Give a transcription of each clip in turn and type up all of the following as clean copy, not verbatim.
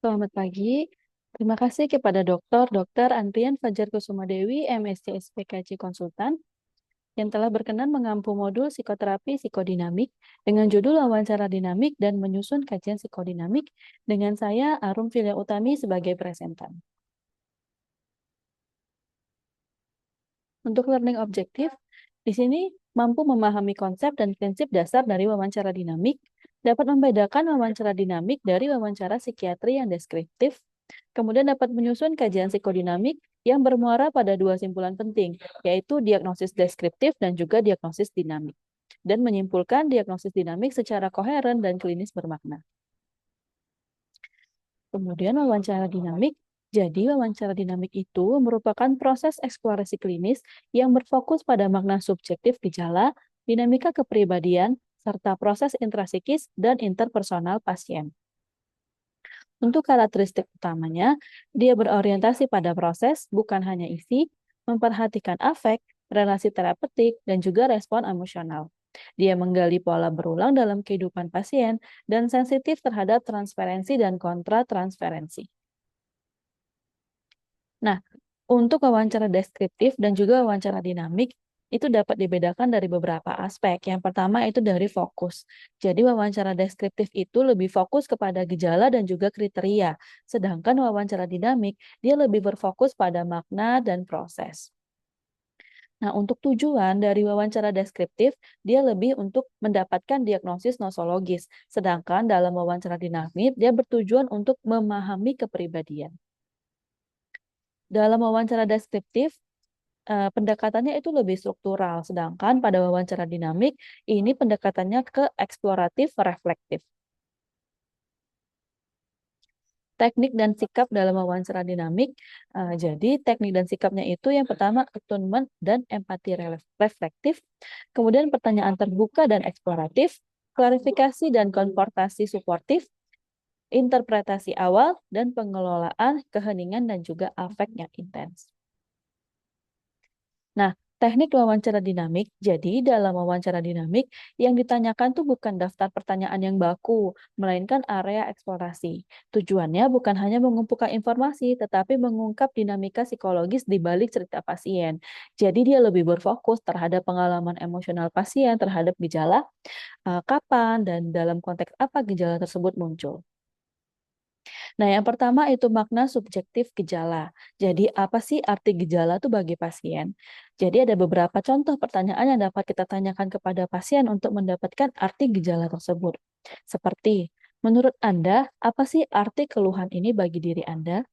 Selamat pagi. Terima kasih kepada Dr. Andrian Fajar Kusuma Dewi, MSc SPKC Konsultan, yang telah berkenan mengampu modul psikoterapi psikodinamik dengan judul wawancara dinamik dan menyusun kajian psikodinamik dengan saya Arum Filia Utami sebagai presentan. Untuk learning objektif, di sini mampu memahami konsep dan prinsip dasar dari wawancara dinamik, dapat membedakan wawancara dinamik dari wawancara psikiatri yang deskriptif, kemudian dapat menyusun kajian psikodinamik yang bermuara pada dua simpulan penting, yaitu diagnosis deskriptif dan juga diagnosis dinamik, dan menyimpulkan diagnosis dinamik secara koheren dan klinis bermakna. Kemudian wawancara dinamik. Jadi wawancara dinamik itu merupakan proses eksplorasi klinis yang berfokus pada makna subjektif gejala, dinamika kepribadian, serta proses intrasikis dan interpersonal pasien. Untuk karakteristik utamanya, dia berorientasi pada proses, bukan hanya isi, memperhatikan afek, relasi terapeutik, dan juga respon emosional. Dia menggali pola berulang dalam kehidupan pasien dan sensitif terhadap transferensi dan kontratransferensi. Nah, untuk wawancara deskriptif dan juga wawancara dinamik, itu dapat dibedakan dari beberapa aspek. Yang pertama itu dari fokus. Jadi wawancara deskriptif itu lebih fokus kepada gejala dan juga kriteria. Sedangkan wawancara dinamik, dia lebih berfokus pada makna dan proses. Nah, untuk tujuan dari wawancara deskriptif, dia lebih untuk mendapatkan diagnosis nosologis. Sedangkan dalam wawancara dinamik, dia bertujuan untuk memahami kepribadian. Dalam wawancara deskriptif, pendekatannya itu lebih struktural, sedangkan pada wawancara dinamik, ini pendekatannya ke eksploratif reflektif. Teknik dan sikap dalam wawancara dinamik, jadi teknik dan sikapnya itu yang pertama attunement dan empati reflektif, kemudian pertanyaan terbuka dan eksploratif, klarifikasi dan konfrontasi suportif, interpretasi awal, dan pengelolaan keheningan dan juga afek yang intens. Nah, teknik wawancara dinamik, jadi dalam wawancara dinamik, yang ditanyakan tuh bukan daftar pertanyaan yang baku, melainkan area eksplorasi. Tujuannya bukan hanya mengumpulkan informasi, tetapi mengungkap dinamika psikologis di balik cerita pasien. Jadi dia lebih berfokus terhadap pengalaman emosional pasien terhadap gejala, kapan dan dalam konteks apa gejala tersebut muncul. Nah, yang pertama itu makna subjektif gejala. Jadi, apa sih arti gejala itu bagi pasien? Jadi, ada beberapa contoh pertanyaan yang dapat kita tanyakan kepada pasien untuk mendapatkan arti gejala tersebut. Seperti, menurut Anda, apa sih arti keluhan ini bagi diri Anda?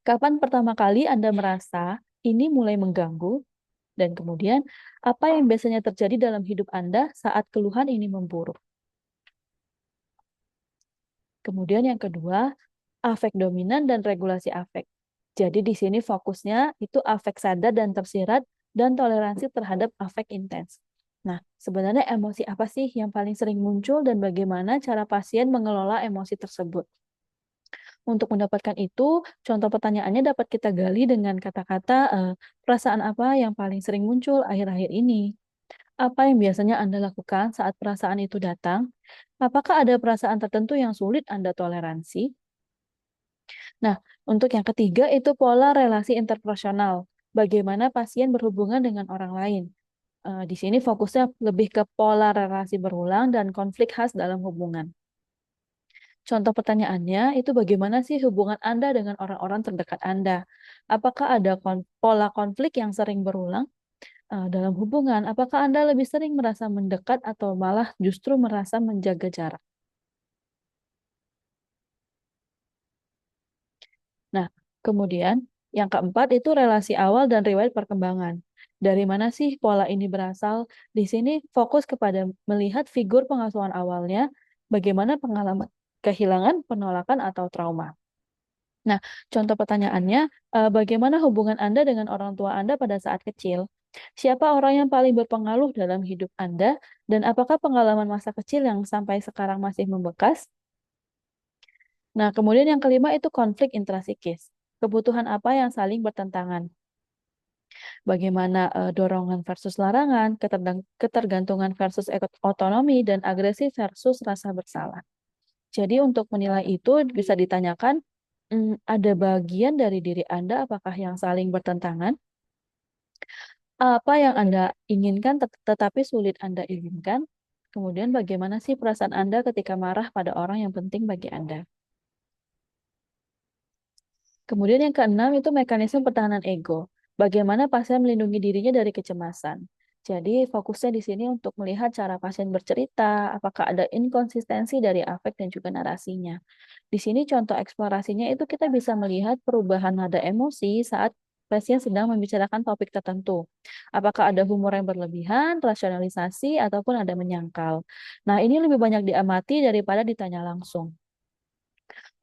Kapan pertama kali Anda merasa ini mulai mengganggu? Dan kemudian, apa yang biasanya terjadi dalam hidup Anda saat keluhan ini memburuk? Kemudian yang kedua, afek dominan dan regulasi afek. Jadi di sini fokusnya itu afek sadar dan tersirat dan toleransi terhadap afek intens. Nah, sebenarnya emosi apa sih yang paling sering muncul dan bagaimana cara pasien mengelola emosi tersebut? Untuk mendapatkan itu, contoh pertanyaannya dapat kita gali dengan kata-kata perasaan apa yang paling sering muncul akhir-akhir ini? Apa yang biasanya Anda lakukan saat perasaan itu datang? Apakah ada perasaan tertentu yang sulit Anda toleransi? Nah, untuk yang ketiga itu pola relasi interpersonal. Bagaimana pasien berhubungan dengan orang lain. Di sini fokusnya lebih ke pola relasi berulang dan konflik khas dalam hubungan. Contoh pertanyaannya itu bagaimana sih hubungan Anda dengan orang-orang terdekat Anda? Apakah ada pola konflik yang sering berulang dalam hubungan? Apakah Anda lebih sering merasa mendekat atau malah justru merasa menjaga jarak? Nah, kemudian yang keempat itu relasi awal dan riwayat perkembangan. Dari mana sih pola ini berasal? Di sini fokus kepada melihat figur pengasuhan awalnya, bagaimana pengalaman kehilangan, penolakan, atau trauma. Nah, contoh pertanyaannya, bagaimana hubungan Anda dengan orang tua Anda pada saat kecil? Siapa orang yang paling berpengaruh dalam hidup Anda? Dan apakah pengalaman masa kecil yang sampai sekarang masih membekas? Nah, kemudian yang kelima itu konflik intrasikis. Kebutuhan apa yang saling bertentangan? Bagaimana dorongan versus larangan, ketergantungan versus otonomi, dan agresi versus rasa bersalah. Jadi untuk menilai itu bisa ditanyakan, ada bagian dari diri Anda apakah yang saling bertentangan? Apa yang Anda inginkan tetapi sulit Anda inginkan? Kemudian bagaimana sih perasaan Anda ketika marah pada orang yang penting bagi Anda? Kemudian yang keenam itu mekanisme pertahanan ego. Bagaimana pasien melindungi dirinya dari kecemasan. Jadi fokusnya di sini untuk melihat cara pasien bercerita, apakah ada inkonsistensi dari afek dan juga narasinya. Di sini contoh eksplorasinya itu kita bisa melihat perubahan nada emosi saat pasien sedang membicarakan topik tertentu. Apakah ada humor yang berlebihan, rasionalisasi, ataupun ada menyangkal. Nah, ini lebih banyak diamati daripada ditanya langsung.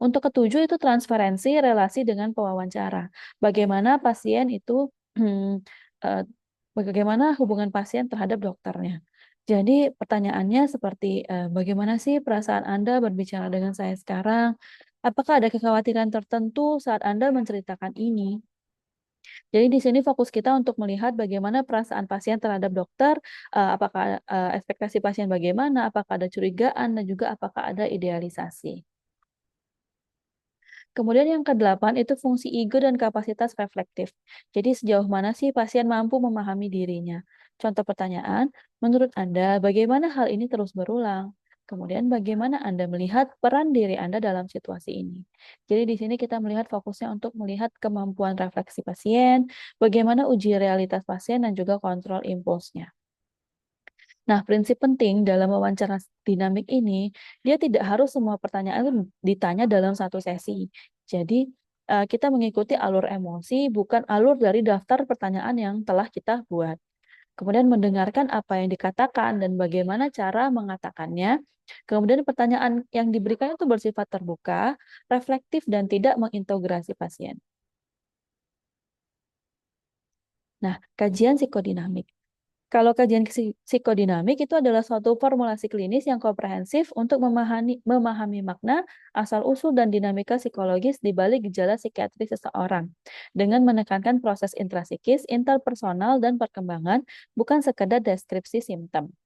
Untuk ketujuh itu transferensi relasi dengan pewawancara. Bagaimana pasien itu eh, bagaimana hubungan pasien terhadap dokternya. Jadi pertanyaannya seperti bagaimana sih perasaan Anda berbicara dengan saya sekarang? Apakah ada kekhawatiran tertentu saat Anda menceritakan ini? Jadi di sini fokus kita untuk melihat bagaimana perasaan pasien terhadap dokter, apakah ekspektasi pasien bagaimana, apakah ada curigaan dan juga apakah ada idealisasi. Kemudian yang kedelapan itu fungsi ego dan kapasitas reflektif. Jadi sejauh mana sih pasien mampu memahami dirinya? Contoh pertanyaan, menurut Anda bagaimana hal ini terus berulang? Kemudian bagaimana Anda melihat peran diri Anda dalam situasi ini? Jadi di sini kita melihat fokusnya untuk melihat kemampuan refleksi pasien, bagaimana uji realitas pasien dan juga kontrol impulsnya. Nah, prinsip penting dalam wawancara dinamik ini, dia tidak harus semua pertanyaan itu ditanya dalam satu sesi. Jadi, kita mengikuti alur emosi, bukan alur dari daftar pertanyaan yang telah kita buat. Kemudian mendengarkan apa yang dikatakan dan bagaimana cara mengatakannya. Kemudian pertanyaan yang diberikan itu bersifat terbuka, reflektif, dan tidak mengintegrasi pasien. Nah, kajian psikodinamik. Kalau kajian psikodinamik itu adalah suatu formulasi klinis yang komprehensif untuk memahami makna, asal-usul, dan dinamika psikologis di balik gejala psikiatris seseorang, dengan menekankan proses intrasikis, interpersonal, dan perkembangan, bukan sekedar deskripsi simptom.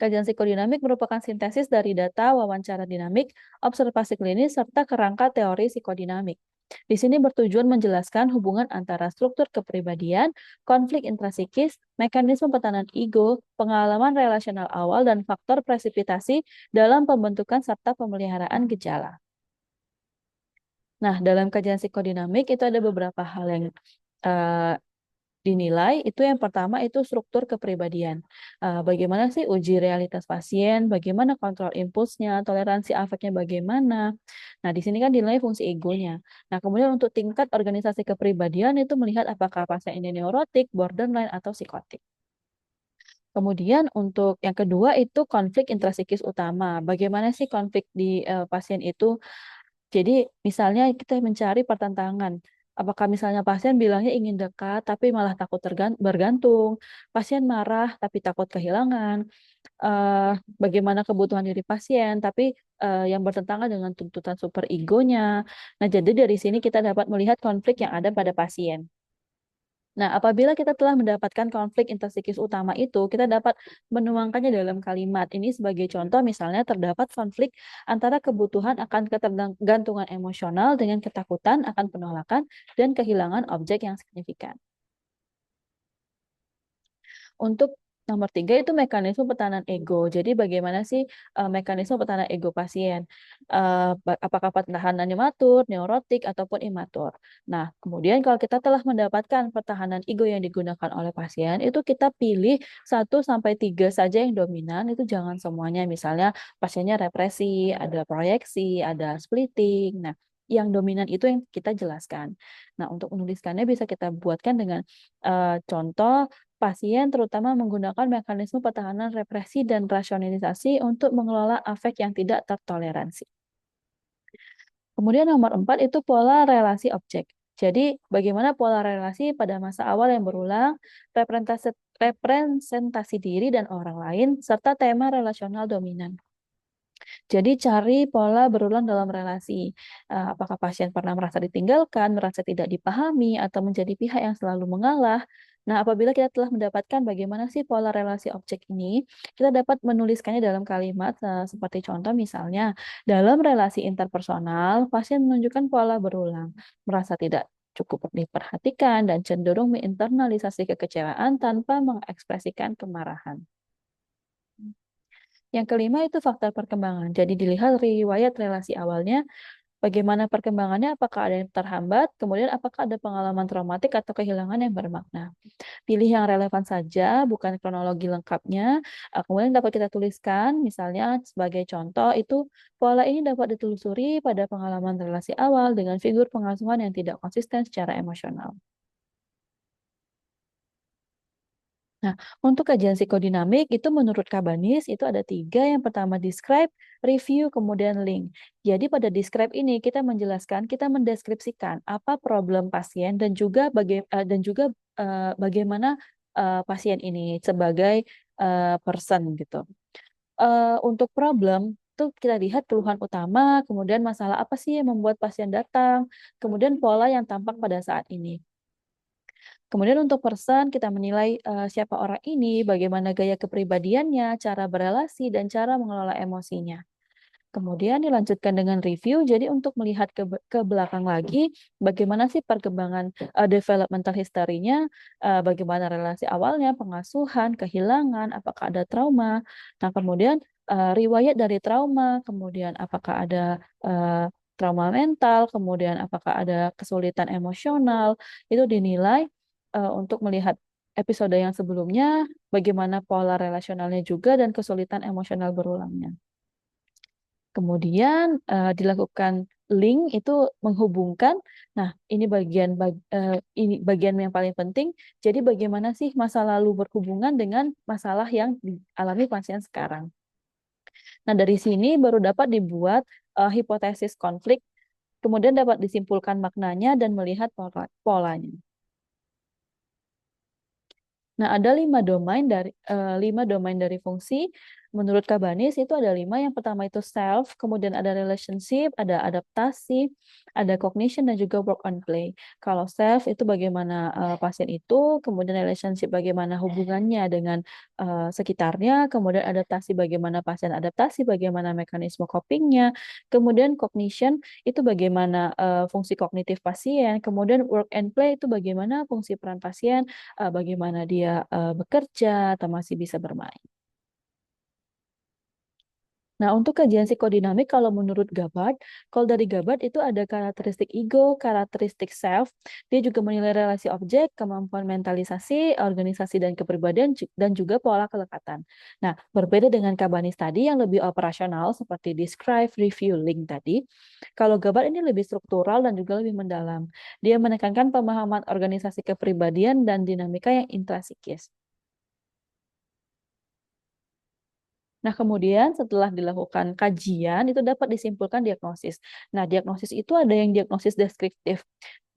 Kajian psikodinamik merupakan sintesis dari data, wawancara dinamik, observasi klinis, serta kerangka teori psikodinamik. Di sini bertujuan menjelaskan hubungan antara struktur kepribadian, konflik intrasikis, mekanisme pertahanan ego, pengalaman relasional awal, dan faktor presipitasi dalam pembentukan serta pemeliharaan gejala. Nah, dalam kajian psikodinamik itu ada beberapa hal yang uh, dinilai. Itu yang pertama itu struktur kepribadian. Bagaimana sih uji realitas pasien, bagaimana kontrol impulsnya, toleransi afeknya bagaimana. Nah, di sini kan dinilai fungsi egonya. Nah, kemudian untuk tingkat organisasi kepribadian itu melihat apakah pasien ini neurotik, borderline, atau psikotik. Kemudian untuk yang kedua itu konflik intrasikis utama. Bagaimana sih konflik di pasien itu? Jadi misalnya kita mencari pertentangan. Apakah misalnya pasien bilangnya ingin dekat tapi malah takut bergantung, pasien marah tapi takut kehilangan, bagaimana kebutuhan diri pasien tapi yang bertentangan dengan tuntutan super egonya. Nah, jadi dari sini kita dapat melihat konflik yang ada pada pasien. Nah, apabila kita telah mendapatkan konflik interpsikis utama itu, kita dapat menuangkannya dalam kalimat. Ini sebagai contoh, misalnya terdapat konflik antara kebutuhan akan ketergantungan emosional dengan ketakutan akan penolakan dan kehilangan objek yang signifikan. Untuk nomor tiga itu mekanisme pertahanan ego. Jadi bagaimana sih mekanisme pertahanan ego pasien? Apakah pertahanannya matur, neurotik, ataupun imatur? Nah, kemudian kalau kita telah mendapatkan pertahanan ego yang digunakan oleh pasien, itu kita pilih 1 sampai 3 saja yang dominan, itu jangan semuanya. Misalnya pasiennya represi, ada proyeksi, ada splitting. Nah, yang dominan itu yang kita jelaskan. Nah, untuk menuliskannya bisa kita buatkan dengan contoh pasien terutama menggunakan mekanisme pertahanan represi dan rasionalisasi untuk mengelola afek yang tidak tertoleransi. Kemudian nomor 4 itu pola relasi objek. Jadi bagaimana pola relasi pada masa awal yang berulang, representasi diri dan orang lain, serta tema relasional dominan. Jadi cari pola berulang dalam relasi. Apakah pasien pernah merasa ditinggalkan, merasa tidak dipahami, atau menjadi pihak yang selalu mengalah. Nah, apabila kita telah mendapatkan bagaimana sih pola relasi objek ini, kita dapat menuliskannya dalam kalimat seperti contoh misalnya, dalam relasi interpersonal, pasien menunjukkan pola berulang, merasa tidak cukup diperhatikan dan cenderung menginternalisasi kekecewaan tanpa mengekspresikan kemarahan. Yang kelima itu faktor perkembangan. Jadi dilihat riwayat relasi awalnya, bagaimana perkembangannya, apakah ada yang terhambat, kemudian apakah ada pengalaman traumatik atau kehilangan yang bermakna. Pilih yang relevan saja, bukan kronologi lengkapnya. Kemudian dapat kita tuliskan, misalnya sebagai contoh itu, pola ini dapat ditelusuri pada pengalaman relasi awal dengan figur pengasuhan yang tidak konsisten secara emosional. Nah, untuk kajian psikodinamik itu menurut Cabanis itu ada 3. Yang pertama describe, review, kemudian link. Jadi pada describe ini kita menjelaskan, kita mendeskripsikan apa problem pasien dan juga bagaimana pasien ini sebagai person gitu. Untuk problem itu kita lihat keluhan utama, kemudian masalah apa sih yang membuat pasien datang, kemudian pola yang tampak pada saat ini. Kemudian untuk person kita menilai, siapa orang ini, bagaimana gaya kepribadiannya, cara berelasi, dan cara mengelola emosinya. Kemudian dilanjutkan dengan review, jadi untuk melihat ke belakang lagi, bagaimana sih perkembangan, developmental history-nya, bagaimana relasi awalnya, pengasuhan, kehilangan, apakah ada trauma. Nah kemudian, riwayat dari trauma, kemudian apakah ada, trauma mental, kemudian apakah ada kesulitan emosional, itu dinilai, untuk melihat episode yang sebelumnya, bagaimana pola relasionalnya juga dan kesulitan emosional berulangnya. Kemudian, dilakukan link itu menghubungkan. Nah, ini bagian yang paling penting. Jadi bagaimana sih masa lalu berhubungan dengan masalah yang dialami pasien sekarang. Nah, dari sini baru dapat dibuat hipotesis konflik, kemudian dapat disimpulkan maknanya dan melihat polanya. Nah, ada 5 domain dari fungsi. Menurut Cabanis itu ada 5. Yang pertama itu self, kemudian ada relationship, ada adaptasi, ada cognition, dan juga work on play. Kalau self itu bagaimana pasien itu, kemudian relationship bagaimana hubungannya dengan sekitarnya, kemudian adaptasi bagaimana pasien adaptasi, bagaimana mekanisme copingnya, kemudian cognition itu bagaimana fungsi kognitif pasien, kemudian work and play itu bagaimana fungsi peran pasien, bagaimana dia bekerja atau masih bisa bermain. Nah, untuk kajian psikodinamik kalau menurut Gabbard, kalau dari Gabbard itu ada karakteristik ego, karakteristik self, dia juga menilai relasi objek, kemampuan mentalisasi, organisasi dan kepribadian, dan juga pola kelekatan. Nah, berbeda dengan Cabanis tadi yang lebih operasional seperti describe, review, link tadi, kalau Gabbard ini lebih struktural dan juga lebih mendalam. Dia menekankan pemahaman organisasi kepribadian dan dinamika yang intrasikis. Nah, kemudian setelah dilakukan kajian, itu dapat disimpulkan diagnosis. Nah, diagnosis itu ada yang diagnosis deskriptif.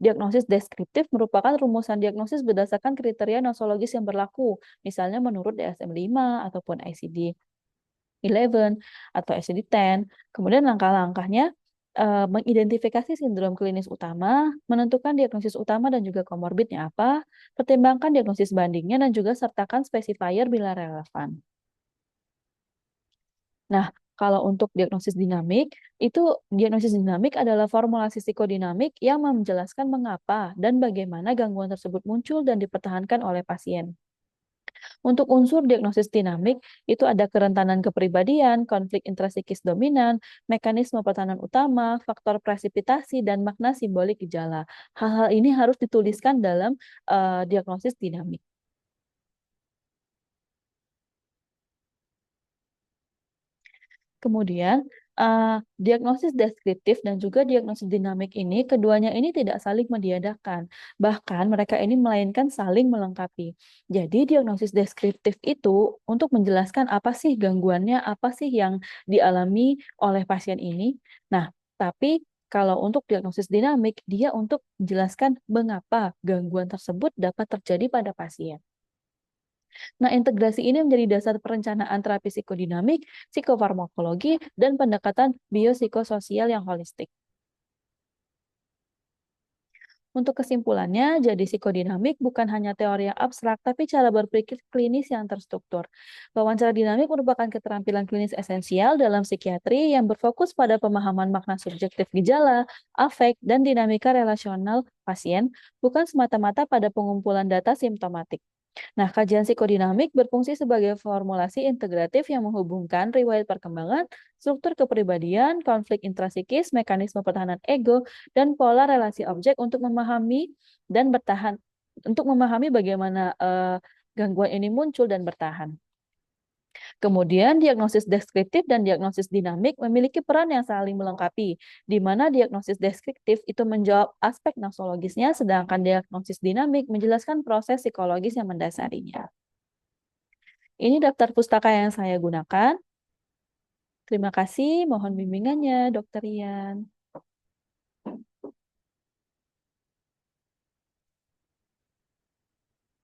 Diagnosis deskriptif merupakan rumusan diagnosis berdasarkan kriteria nosologis yang berlaku, misalnya menurut DSM-5 ataupun ICD-11 atau ICD-10. Kemudian langkah-langkahnya mengidentifikasi sindrom klinis utama, menentukan diagnosis utama dan juga komorbidnya apa, pertimbangkan diagnosis bandingnya, dan juga sertakan spesifier bila relevan. Nah, kalau untuk diagnosis dinamik, itu diagnosis dinamik adalah formulasi psikodinamik yang menjelaskan mengapa dan bagaimana gangguan tersebut muncul dan dipertahankan oleh pasien. Untuk unsur diagnosis dinamik, itu ada kerentanan kepribadian, konflik intrasikis dominan, mekanisme pertahanan utama, faktor presipitasi, dan makna simbolik gejala. Hal-hal ini harus dituliskan dalam diagnosis dinamik. Kemudian, diagnosis deskriptif dan juga diagnosis dinamik ini, keduanya ini tidak saling meniadakan. Bahkan mereka ini melainkan saling melengkapi. Jadi diagnosis deskriptif itu untuk menjelaskan apa sih gangguannya, apa sih yang dialami oleh pasien ini. Nah, tapi kalau untuk diagnosis dinamik, dia untuk menjelaskan mengapa gangguan tersebut dapat terjadi pada pasien. Nah, integrasi ini menjadi dasar perencanaan terapi psikodinamik, psikofarmakologi, dan pendekatan biopsikososial yang holistik. Untuk kesimpulannya, jadi psikodinamik bukan hanya teori yang abstrak, tapi cara berpikir klinis yang terstruktur. Wawancara dinamik merupakan keterampilan klinis esensial dalam psikiatri yang berfokus pada pemahaman makna subjektif gejala, afek, dan dinamika relasional pasien, bukan semata-mata pada pengumpulan data simptomatik. Nah, kajian psikodinamik berfungsi sebagai formulasi integratif yang menghubungkan riwayat perkembangan, struktur kepribadian, konflik intrasikis, mekanisme pertahanan ego, dan pola relasi objek untuk memahami bagaimana gangguan ini muncul dan bertahan. Kemudian, diagnosis deskriptif dan diagnosis dinamik memiliki peran yang saling melengkapi, di mana diagnosis deskriptif itu menjawab aspek nosologisnya, sedangkan diagnosis dinamik menjelaskan proses psikologis yang mendasarinya. Ini daftar pustaka yang saya gunakan. Terima kasih, mohon bimbingannya, Dokter Ian.